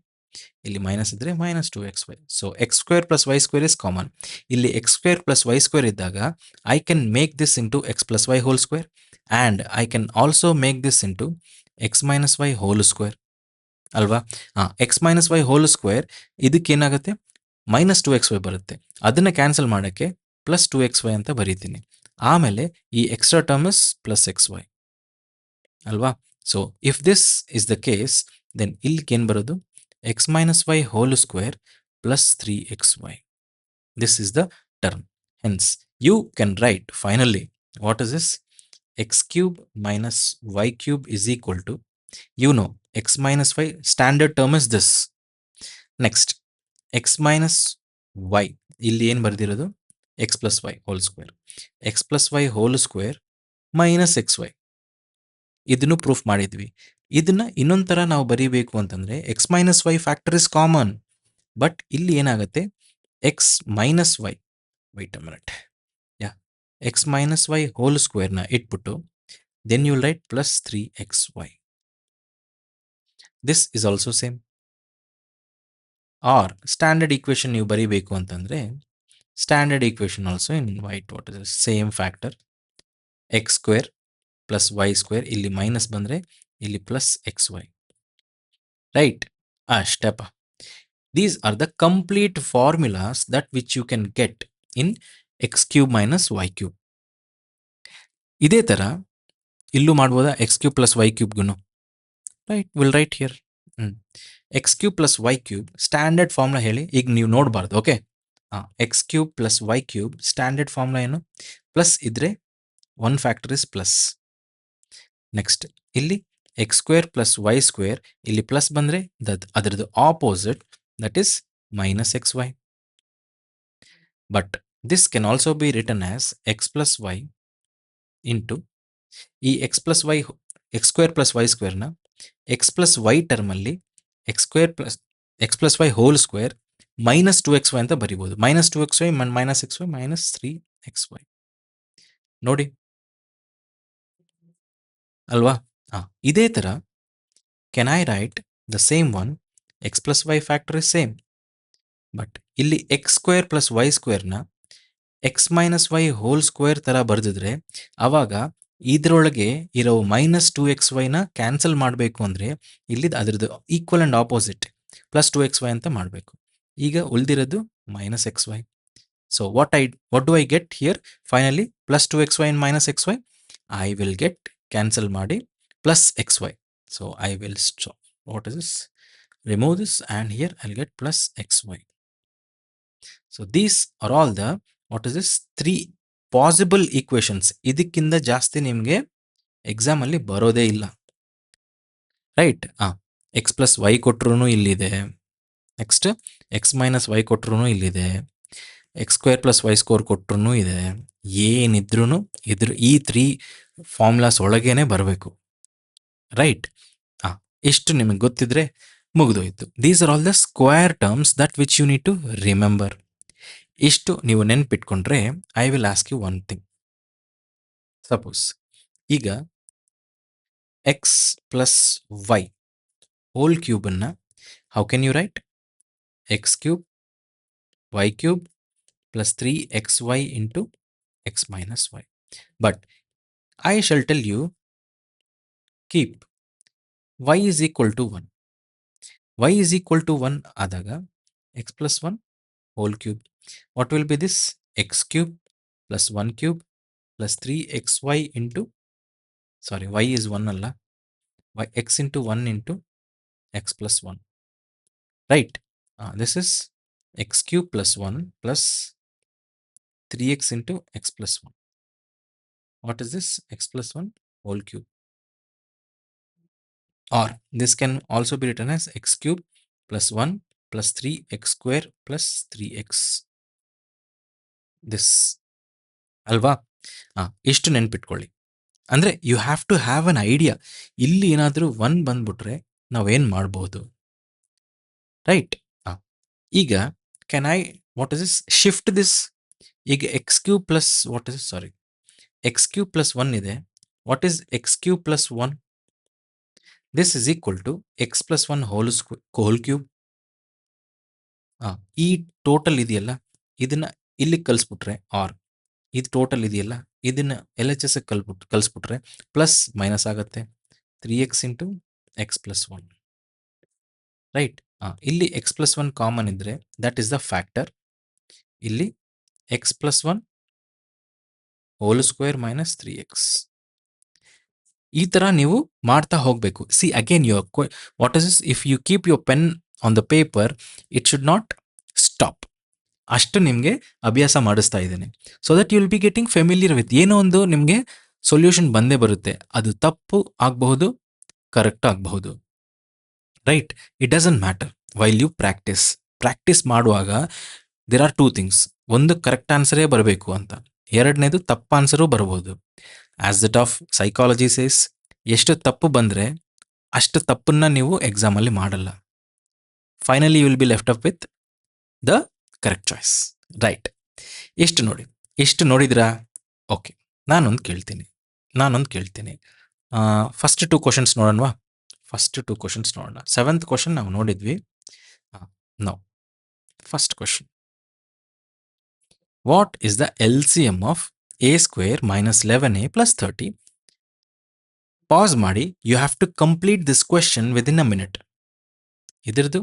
ಇಲ್ಲಿ ಮೈನಸ್ ಇದ್ರೆ minus 2xy. So x square plus y square is common. ಇಲ್ಲಿ x square plus y square ಇದ್ದಾಗ I can make this into x plus y whole square, and I can also make this into x minus y whole square ಅಲ್ವಾ? X minus y whole square ಇದಕ್ಕೇನಾಗುತ್ತೆ, ಮೈನಸ್ 2xy ಬರುತ್ತೆ. ಅದನ್ನು ಕ್ಯಾನ್ಸಲ್ ಮಾಡೋಕ್ಕೆ ಪ್ಲಸ್ 2xy ಅಂತ ಬರೀತೀನಿ. ಆಮೇಲೆ ಈ extra term is plus xy ಅಲ್ವಾ? So if this is the case, then ಇಲ್ಲಿಗೆ ಏನು ಬರೋದು, x minus y whole square plus 3xy. This is the term. Hence you can write finally, what is this, x cube minus y cube is equal to, you know, x minus y, standard term is this. Next, x minus y, ಇಲ್ಲಿ ಏನು ಬರೆದಿರೋದು, x plus y whole square, x plus y whole square minus xy. ಇದನ್ನು ಪ್ರೂಫ್ ಮಾಡಿದ್ವಿ. ಇದನ್ನ ಇನ್ನೊಂದು ಥರ ನಾವು ಬರೀಬೇಕು ಅಂತಂದರೆ, x minus y factor is common, but ಇಲ್ಲಿ ಏನಾಗುತ್ತೆ, x minus y, wait a minute, yeah, x minus y whole ಸ್ಕ್ವೇರ್ನ ಇಟ್ಬಿಟ್ಟು then you will write plus 3xy. This is also same. Or standard equation ನೀವು ಬರೀಬೇಕು ಅಂತಂದರೆ, standard equation also in wait, what is same factor, x square plus y square, ಇಲ್ಲಿ ಮೈನಸ್ ಬಂದರೆ ಇಲ್ಲಿ ಪ್ಲಸ್ xy, ರೈಟ್? ಅಷ್ಟೇಪ. These are the complete formulas that which you can get in x cube minus y cube. ಇದೇ ಥರ ಇಲ್ಲೂ ಮಾಡ್ಬೋದಾ, ಎಕ್ಸ್ ಕ್ಯೂಬ್ ಪ್ಲಸ್ ವೈ ಕ್ಯೂಬ್ಗೂ, right? Will write here x cube plus y cube standard formula ಹೇಳಿ, ಈಗ ನೀವು ನೋಡಬಾರ್ದು. Okay, x cube plus y cube standard formula ಏನು, ಪ್ಲಸ್ ಇದ್ರೆ one factor is plus. Next ಇಲ್ಲಿ x square plus y square, ಇಲ್ಲಿ ಪ್ಲಸ್ ಬಂದರೆ ಅದರದ್ದು opposite, that is minus xy. But this can also be written as x plus y into ಈ x plus y, x square plus y ಸ್ಕ್ವೇರ್ನ ಎಕ್ಸ್ ಪ್ಲಸ್ ವೈ ಟರ್ಮಲ್ಲಿ x plus y whole square minus 2xy ಅಂತ ಬರಿಬೋದು. Minus 2xy minus xy minus 3xy, ನೋಡಿ ಅಲ್ವಾ? ಇದೇ ಥರ can I write the same one, x plus y factor is same, but ಇಲ್ಲಿ ಎಕ್ಸ್ ಸ್ಕ್ವೇರ್ ಪ್ಲಸ್ ವೈ ಸ್ಕ್ವೇರ್ನ x minus y whole square ಥರ ಬರೆದಿದ್ರೆ, ಆವಾಗ ಇದರೊಳಗೆ ಇರೋ ಮೈನಸ್ 2xyನ ಕ್ಯಾನ್ಸಲ್ ಮಾಡಬೇಕು ಅಂದರೆ ಇಲ್ಲಿ ಅದರದ್ದು equal and opposite plus 2xy ಅಂತ ಮಾಡಬೇಕು. ಈಗ ಉಳಿದಿರೋದು minus xy. So what do I get here finally, plus 2xy and minus xy, I will get cancel ಮಾಡಿ plus xy. So I will what is this, remove this, and here I will get plus xy. So these are all the, what is this, 3 possible equations. ಇದಕ್ಕಿಂತ ಜಾಸ್ತಿ ನಿಮಗೆ ಎಕ್ಸಾಮಲ್ಲಿ ಬರೋದೇ ಇಲ್ಲ. ರೈಟ್? ಎಕ್ಸ್ ಪ್ಲಸ್ ವೈ ಕೊಟ್ರೂ ಇಲ್ಲಿದೆ. ನೆಕ್ಸ್ಟ್ ಎಕ್ಸ್ ಮೈನಸ್ ವೈ ಕೊಟ್ರೂ ಇಲ್ಲಿದೆ. X square plus y square ಕೊಟ್ರೂ ಇದೆ. ಏನಿದ್ರೂ ಈ 3 ಫಾರ್ಮುಲಾಸ್ ಒಳಗೇನೆ ಬರಬೇಕು. ರೈಟ್? ಇಷ್ಟು ನಿಮಗೆ ಗೊತ್ತಿದ್ರೆ ಮುಗಿದೋಯ್ತು. These are all the square terms that which you need to remember. ಇಷ್ಟು ನೀವು ನೆನ್ಪಿಟ್ಕೊಂಡ್ರೆ I will ask you one thing. Suppose ಈಗ ಎಕ್ಸ್ ಪ್ಲಸ್ ವೈ ಹೋಲ್ ಕ್ಯೂಬನ್ನು how can you write? X cube y cube plus 3xy into x minus y. But I shall tell you keep y is equal to 1. y is equal to 1 ಆದಾಗ x plus 1 whole cube. What will be this? x cube plus 1 cube plus 3xy into, sorry, y is 1 ಅಲ್ಲ, x into 1 into x plus 1. Right? This is x cube plus 1 plus 3x into x plus 1. What is this? X plus 1 whole cube. Or this can also be written as x cube plus 1 plus 3x square plus 3x. This ಅಲ್ವಾ? ಇಷ್ಟು ನೆನ್ಪಿಟ್ಕೊಳ್ಳಿ. ಅಂದರೆ you have to have an idea. ಇಲ್ಲಿ ಏನಾದರೂ 1 ಬಂದ್ಬಿಟ್ರೆ ನಾವೇನು ಮಾಡ್ಬೋದು? ರೈಟ್? ಈಗ can I what is this shift this? ಈಗ x cube plus what is sorry x cube plus 1 ಇದೆ. What is x cube plus 1? This is equal to x plus 1 whole cube. ಈ ಟೋಟಲ್ ಇದೆಯಲ್ಲ ಇದನ್ನ ಇಲ್ಲಿ ಕಲಿಸ್ಬಿಟ್ರೆ, ಆರ್ ಇದು ಟೋಟಲ್ ಇದೆಯಲ್ಲ ಇದನ್ನ ಎಲ್ ಎಚ್ ಎಸ್ ಕಲಿಸ್ಬಿಟ್ರೆ ಪ್ಲಸ್ ಮೈನಸ್ ಆಗುತ್ತೆ. 3x into x plus 1. Right? ಇಲ್ಲಿ ಎಕ್ಸ್ ಪ್ಲಸ್ 1 ಕಾಮನ್ ಇದ್ರೆ ದಟ್ ಈಸ್ ದ ಫ್ಯಾಕ್ಟರ್. ಇಲ್ಲಿ x plus 1 whole square minus 3x. ಈ ಥರ ನೀವು ಮಾಡ್ತಾ ಹೋಗಬೇಕು. See again your what is this? If you keep your pen on the paper it should not stop. ಅಷ್ಟು ನಿಮಗೆ ಅಭ್ಯಾಸ ಮಾಡಿಸ್ತಾ ಇದ್ದೇನೆ. So that you will be getting familiar with. ಏನೋ ಒಂದು ನಿಮಗೆ ಸೊಲ್ಯೂಷನ್ ಬಂದೇ ಬರುತ್ತೆ. ಅದು ತಪ್ಪು ಆಗಬಹುದು, ಕರೆಕ್ಟ್ ಆಗಬಹುದು. Right? It doesn't matter while you practice ಮಾಡುವಾಗ ದೇರ್ ಆರ್ 2 ಥಿಂಗ್ಸ್. ಒಂದು ಕರೆಕ್ಟ್ ಆನ್ಸರೇ ಬರಬೇಕು ಅಂತ, ಎರಡನೇದು ತಪ್ಪು ಆನ್ಸರು ಬರ್ಬೋದು. As that of psychology says, ಎಷ್ಟು ತಪ್ಪು ಬಂದರೆ ಅಷ್ಟು ತಪ್ಪನ್ನ ನೀವು ಎಕ್ಸಾಮಲ್ಲಿ ಮಾಡಲ್ಲ. Finally you will be left up with the correct choice. Right? ಇಷ್ಟು ನೋಡಿದ್ರಾ? ಓಕೆ, ನಾನೊಂದು ಕೇಳ್ತೀನಿ. ಫಸ್ಟ್ 2 ಕ್ವಶನ್ಸ್ ನೋಡೋಣವಾ? ಫಸ್ಟ್ 2 ಕ್ವಶನ್ಸ್ ನೋಡೋಣ. 7th ಕ್ವಶನ್ ನಾವು ನೋಡಿದ್ವಿ. ನಾವು first question, what is the L C M of a square minus 11a plus 30? Pass ಮಾಡಿ. You have to complete this question within a minute. ಇದ್ರದ್ದು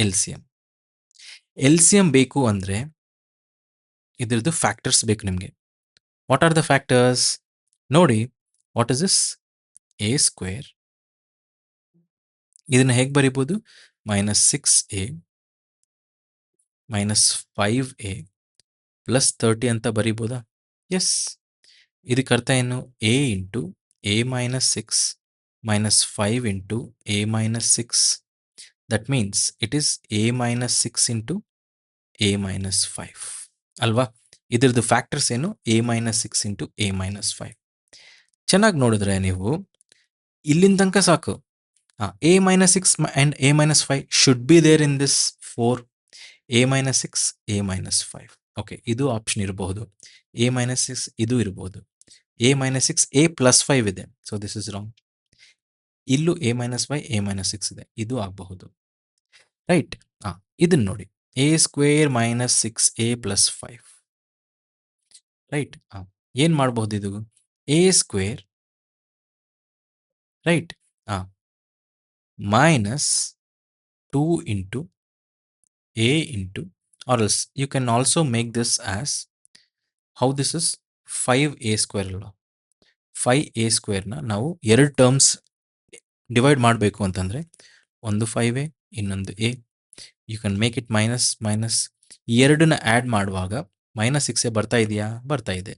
ಎಲ್ ಸಿ ಎಮ್ ಬೇಕು ಅಂದರೆ ಇದ್ರದ್ದು ಫ್ಯಾಕ್ಟರ್ಸ್ ಬೇಕು ನಿಮಗೆ. What are the factors? ನೋಡಿ, what is this? A square. ಇದನ್ನು ಹೇಗೆ ಬರಿಬೋದು? -6a -5a ಪ್ಲಸ್ 30 ಅಂತ ಬರಿಬೋದಾ? ಎಸ್. ಇದಕ್ಕೆ ಅರ್ಥ ಏನು? a into a minus 6 minus 5 into a minus 6. That means it is a minus 6 into a minus 5 ಅಲ್ವಾ? ಇದ್ರದ್ದು ಫ್ಯಾಕ್ಟರ್ಸ್ ಏನು? a minus 6 into a minus 5. ಚೆನ್ನಾಗಿ ನೋಡಿದ್ರೆ ನೀವು ಇಲ್ಲಿನ ತನಕ ಸಾಕು. a minus 6 and a minus 5 should be there in this 4. a minus 6 a minus 5. Okay, ಇದು ಆಪ್ಷನ್ ಇರಬಹುದು. a minus 6 ಇದು ಇರಬಹುದು. a minus 6 a plus 5 ಇದೆ. So this is wrong. ಇಲ್ಲೂ a minus 5 a minus 6 ಇದೆ. ಇದು ಆಗಬಹುದು. ರೈಟ್? ಇದನ್ನ ನೋಡಿ, a square minus 6a plus 5. Right? ಏನು ಮಾಡಬಹುದು ಇದು? a square, right, minus 2 into a into, or else you can also make this as, how this is 5a square ಅಲ್ವಾ? 5a ಸ್ಕ್ವೇರ್ನ ನಾವು 2 ಟರ್ಮ್ಸ್ ಡಿವೈಡ್ ಮಾಡಬೇಕು ಅಂತಂದರೆ, ಒಂದು 5a ಇನ್ನೊಂದು a. You can make it minus. ಈ ಎರಡನ್ನ ಆ್ಯಡ್ ಮಾಡುವಾಗ -6a ಬರ್ತಾ ಇದೆಯಾ? ಬರ್ತಾ ಇದೆ.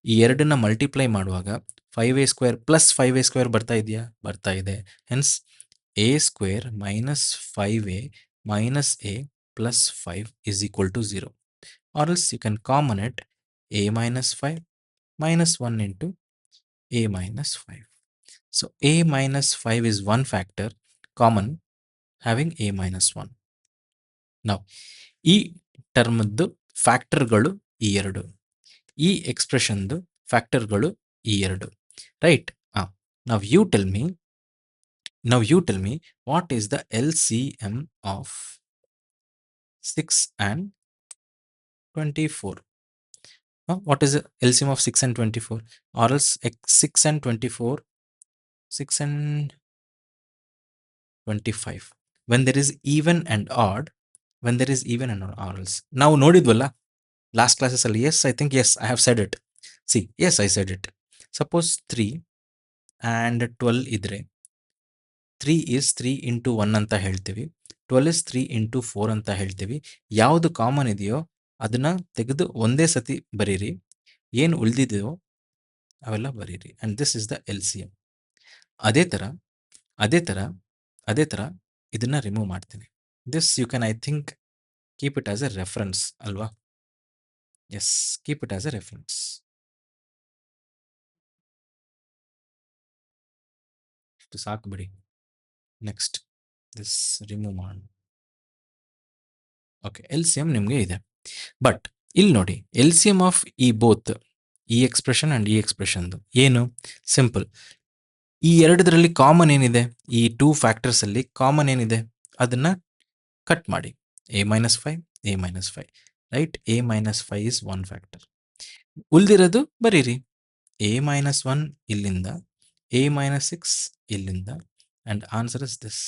ಈ ಎರಡನ್ನ ಮಲ್ಟಿಪ್ಲೈ ಮಾಡುವಾಗ 5a² ಪ್ಲಸ್ 5a² ಬರ್ತಾ ಇದೆಯಾ? ಬರ್ತಾ ಇದೆ. Hence a² minus 5a minus a plus 5 is equal to 0. Or else you can common it a minus 5 minus 1 into a minus 5. So a minus 5 is one factor common having a minus 1. Now, ಈ ಟರ್ಮ್ದು ಫ್ಯಾಕ್ಟರ್ಗಳು ಈ ಎರಡು, ಈ ಎಕ್ಸ್ಪ್ರೆಷನ್ದು ಫ್ಯಾಕ್ಟರ್ಗಳು ಈ ಎರಡು, right? Now you tell me what is the LCM of 6 and 24? What is the LCM of 6 and 24? Or else 6 and 24, 6 and 25. When there is even and odd, or else. ನಾವು ನೋಡಿದ್ವಲ್ಲ ಲಾಸ್ಟ್ ಕ್ಲಾಸಸ್ ಅಲ್ಲಿ. yes, I think yes, I have said it. See, yes, I said it. Suppose 3 and 12 ಇದ್ರೆ 3 is 3 into 1 ಅಂತ ಹೇಳ್ತೀವಿ, 12 is 3 into 4 ಅಂತ ಹೇಳ್ತೀವಿ. ಯಾವುದು ಕಾಮನ್ ಇದೆಯೋ ಅದನ್ನ ತೆಗೆದು ಒಂದೇ ಸತಿ ಬರೀರಿ, ಏನು ಉಳಿದಿದೆಯೋ ಅವೆಲ್ಲ ಬರೀರಿ. And this is the LCM. ಅದೇ ಥರ ಇದನ್ನ ರಿಮೂವ್ ಮಾಡ್ತೀನಿ. This you can, I think, keep it as a reference ಅಲ್ವಾ? Yes, keep it as a reference. ಇಷ್ಟು ಸಾಕು ಬಿಡಿ. ನೆಕ್ಸ್ಟ್ ದಿಸ್ ರಿಮೂವ್ ಮಾಡೋಣ. ಓಕೆ, LCM ನಿಮಗೆ ಇದೆ. ಬಟ್ ಇಲ್ಲಿ ನೋಡಿ, LCM ಆಫ್ ಈ ಬೋತ್, ಈ ಎಕ್ಸ್ಪ್ರೆಷನ್ ಅಂಡ್ ಈ ಎಕ್ಸ್ಪ್ರೆಷನ್ದು ಏನು? ಸಿಂಪಲ್. ಈ ಎರಡರಲ್ಲಿ ಕಾಮನ್ ಏನಿದೆ? ಈ ಟೂ ಫ್ಯಾಕ್ಟರ್ಸ್ ಅಲ್ಲಿ ಕಾಮನ್ ಏನಿದೆ ಅದನ್ನ ಕಟ್ ಮಾಡಿ. a minus 5, a minus 5, right? a minus 5 is one factor. ಉಳಿದಿರೋದು ಬರೀರಿ. a minus 1 ಇಲ್ಲಿಂದ, a minus 6 ಇಲ್ಲಿಂದ, and answer is this.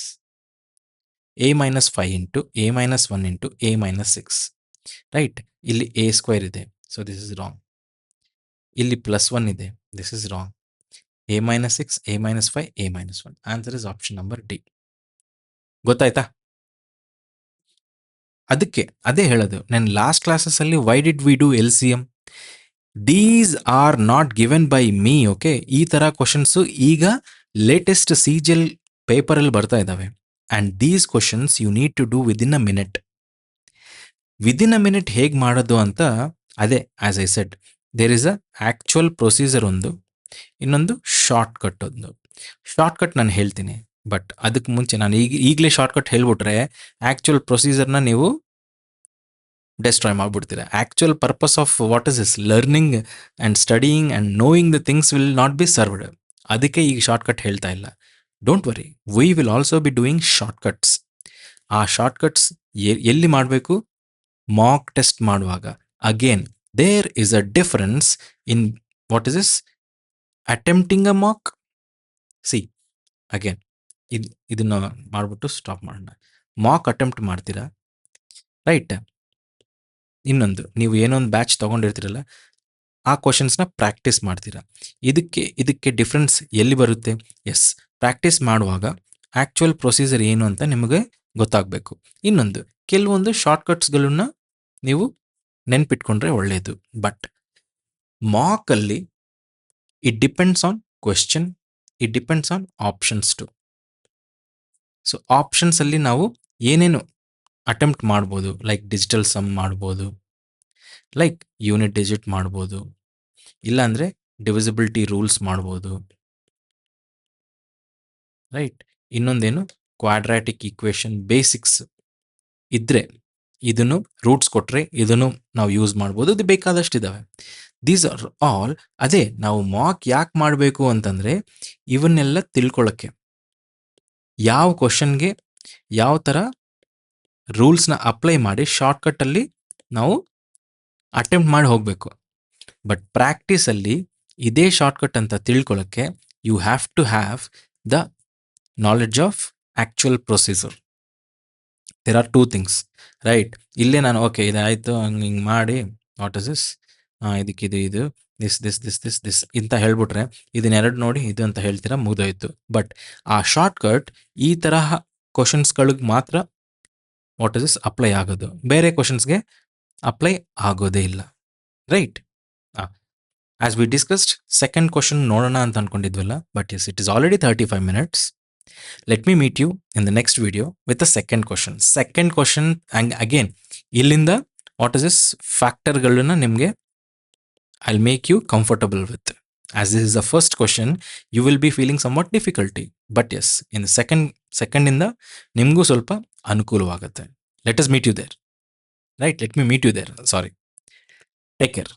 a minus 5 into a minus 1 into a minus 6, right? ಇಲ್ಲಿ a² ಇದೆ, ಸೊ ದಿಸ್ ಇಸ್ ರಾಂಗ್. ಇಲ್ಲಿ +1 ಇದೆ, this is wrong. a minus 6, a minus 5, a minus 1. Answer is option number D. ಗೊತ್ತಾಯ್ತಾ? ಅದಕ್ಕೆ ಅದೇ ಹೇಳೋದು ನಾನು ಲಾಸ್ಟ್ ಕ್ಲಾಸಸ್ ಅಲ್ಲಿ, why did we do LCM? These are not given by me. Okay, ಈ ತರ ಕ್ವಶನ್ಸ್ ಈಗ ಲೇಟೆಸ್ಟ್ CGL ಪೇಪರ್ ಅಲ್ಲಿ ಬರ್ತಾ ಇದ್ದಾವೆ. And these questions you need to do within a minute. Within a minute ಹೇಗೆ ಮಾಡೋದು ಅಂತ, ಅದೇ as I said, there is a actual procedure ಒಂದು, ಇನ್ನೊಂದು ಶಾರ್ಟ್ ಕಟ್ ಒಂದು. ಶಾರ್ಟ್ ಕಟ್ ನಾನು ಹೇಳ್ತೀನಿ, ಬಟ್ ಅದಕ್ಕೆ ಮುಂಚೆ ನಾನು ಈಗಲೇ ಶಾರ್ಟ್ ಕಟ್ ಹೇಳ್ಬಿಟ್ರೆ ಆಕ್ಚುಯಲ್ ಪ್ರೊಸೀಜರ್ನ ನೀವು ಡೆಸ್ಟ್ರಾಯ್ ಮಾಡ್ಬಿಡ್ತೀರಾ. Actual purpose of what is this learning and studying and knowing the things will not be served. ಅದಕ್ಕೆ ಈಗ ಶಾರ್ಟ್ ಕಟ್ ಹೇಳ್ತಾ ಇಲ್ಲ. Don't worry, we will also be doing short cuts. ಆ ಶಾರ್ಟ್ ಕಟ್ಸ್ ಎಲ್ಲಿ ಮಾಡಬೇಕು? ಮಾಕ್ ಟೆಸ್ಟ್ ಮಾಡುವಾಗ. Again there is a difference in what is this attempting a mock. See again, ಇದನ್ನ ಮಾಡ್ಬಿಟ್ಟು ಸ್ಟಾಪ್ ಮಾಡೋಣ. ಮಾಕ್ ಅಟೆಂಪ್ಟ್ ಮಾಡ್ತೀರಾ, ರೈಟ್? ಇನ್ನೊಂದು, ನೀವು ಏನೊಂದು ಬ್ಯಾಚ್ ತೊಗೊಂಡಿರ್ತೀರಲ್ಲ, ಆ ಕ್ವಶನ್ಸ್ನ ಪ್ರಾಕ್ಟೀಸ್ ಮಾಡ್ತೀರಾ. ಇದಕ್ಕೆ ಡಿಫ್ರೆನ್ಸ್ ಎಲ್ಲಿ ಬರುತ್ತೆ? ಎಸ್, ಪ್ರಾಕ್ಟೀಸ್ ಮಾಡುವಾಗ ಆ್ಯಕ್ಚುಯಲ್ ಪ್ರೊಸೀಜರ್ ಏನು ಅಂತ ನಿಮಗೆ ಗೊತ್ತಾಗಬೇಕು. ಇನ್ನೊಂದು, ಕೆಲವೊಂದು ಶಾರ್ಟ್ಕಟ್ಸ್ಗಳನ್ನ ನೀವು ನೆನ್ಪಿಟ್ಕೊಂಡ್ರೆ ಒಳ್ಳೆಯದು. ಬಟ್ ಮಾಕಲ್ಲಿ it depends on question, it depends on options too. So ಆಪ್ಷನ್ಸಲ್ಲಿ ನಾವು ಏನೇನು ಅಟೆಂಪ್ಟ್ ಮಾಡ್ಬೋದು, ಲೈಕ್ ಡಿಜಿಟಲ್ ಸಮ್ ಮಾಡ್ಬೋದು, ಲೈಕ್ ಯೂನಿಟ್ ಡಿಜಿಟ್ ಮಾಡ್ಬೋದು, ಇಲ್ಲಾಂದರೆ ಡಿವಿಸಿಬಿಲಿಟಿ ರೂಲ್ಸ್ ಮಾಡ್ಬೋದು, ರೈಟ್? ಇನ್ನೊಂದೇನು, ಕ್ವಾಡ್ರಾಟಿಕ್ ಈಕ್ವೇಷನ್ ಬೇಸಿಕ್ಸ್ ಇದ್ದರೆ ಇದನ್ನು ರೂಟ್ಸ್ ಕೊಟ್ಟರೆ ಇದನ್ನು ನಾವು ಯೂಸ್ ಮಾಡ್ಬೋದು. ಇದು ಬೇಕಾದಷ್ಟಿದ್ದಾವೆ. These are all. ಅದೇ ನಾವು ಮಾಕ್ ಯಾಕೆ ಮಾಡಬೇಕು ಅಂತಂದರೆ ಇವನ್ನೆಲ್ಲ ತಿಳ್ಕೊಳ್ಳೋಕ್ಕೆ, ಯಾವ ಕ್ವಶನ್ಗೆ ಯಾವ ಥರ ರೂಲ್ಸ್ನ ಅಪ್ಲೈ ಮಾಡಿ ಶಾರ್ಟ್ಕಟ್ಟಲ್ಲಿ ನಾವು ಅಟೆಂಪ್ಟ್ ಮಾಡಿ ಹೋಗಬೇಕು. ಬಟ್ ಪ್ರಾಕ್ಟೀಸಲ್ಲಿ ಇದೇ ಶಾರ್ಟ್ಕಟ್ ಅಂತ ತಿಳ್ಕೊಳ್ಳೋಕ್ಕೆ you have to have the knowledge of actual procedure. There are two things, right? ಇಲ್ಲೇ ನಾನು ಓಕೆ ಇದಾಯಿತು ಹಿಂಗೆ ಮಾಡಿ ವಾಟ್ ಇಸ್ ದಿಸ್, ಇದಕ್ಕಿದು ಇದು this this this this this ಇಂತ ಹೇಳ್ಬಿಟ್ರೆ ಇದನ್ನೆರಡು ನೋಡಿ ಇದು ಅಂತ ಹೇಳ್ತೀರಾ, ಮುಗಿದೋಯ್ತು. ಬಟ್ ಆ ಶಾರ್ಟ್ಕಟ್ ಈ ತರಹ ಕ್ವಶನ್ಸ್ಗಳಿಗೆ ಮಾತ್ರ ವಾಟ್ ಇಸ್ ದಿಸ್ ಅಪ್ಲೈ ಆಗೋದು, ಬೇರೆ ಕ್ವಶನ್ಸ್ಗೆ ಅಪ್ಲೈ ಆಗೋದೇ ಇಲ್ಲ, right? As we discussed second question ನೋಡೋಣ ಅಂತ ಅನ್ಕೊಂಡಿದ್ವಲ್ಲ, but as it is already 35 minutes. Let me meet you in the next video with the second question. Second question and again ಇಲ್ಲಿಂದ ವಾಟ್ ಇಸ್ ದಿಸ್ ಫ್ಯಾಕ್ಟರ್ಗಳನ್ನ ನಿಮಗೆ I'll make you comfortable with. As this is the first question, you will be feeling somewhat difficulty, but as in the ಸೆಕೆಂಡಿಂದ ನಿಮಗೂ ಸ್ವಲ್ಪ ಅನುಕೂಲವಾಗುತ್ತೆ. Let us meet you there. Right, let me meet you there. Sorry, take care.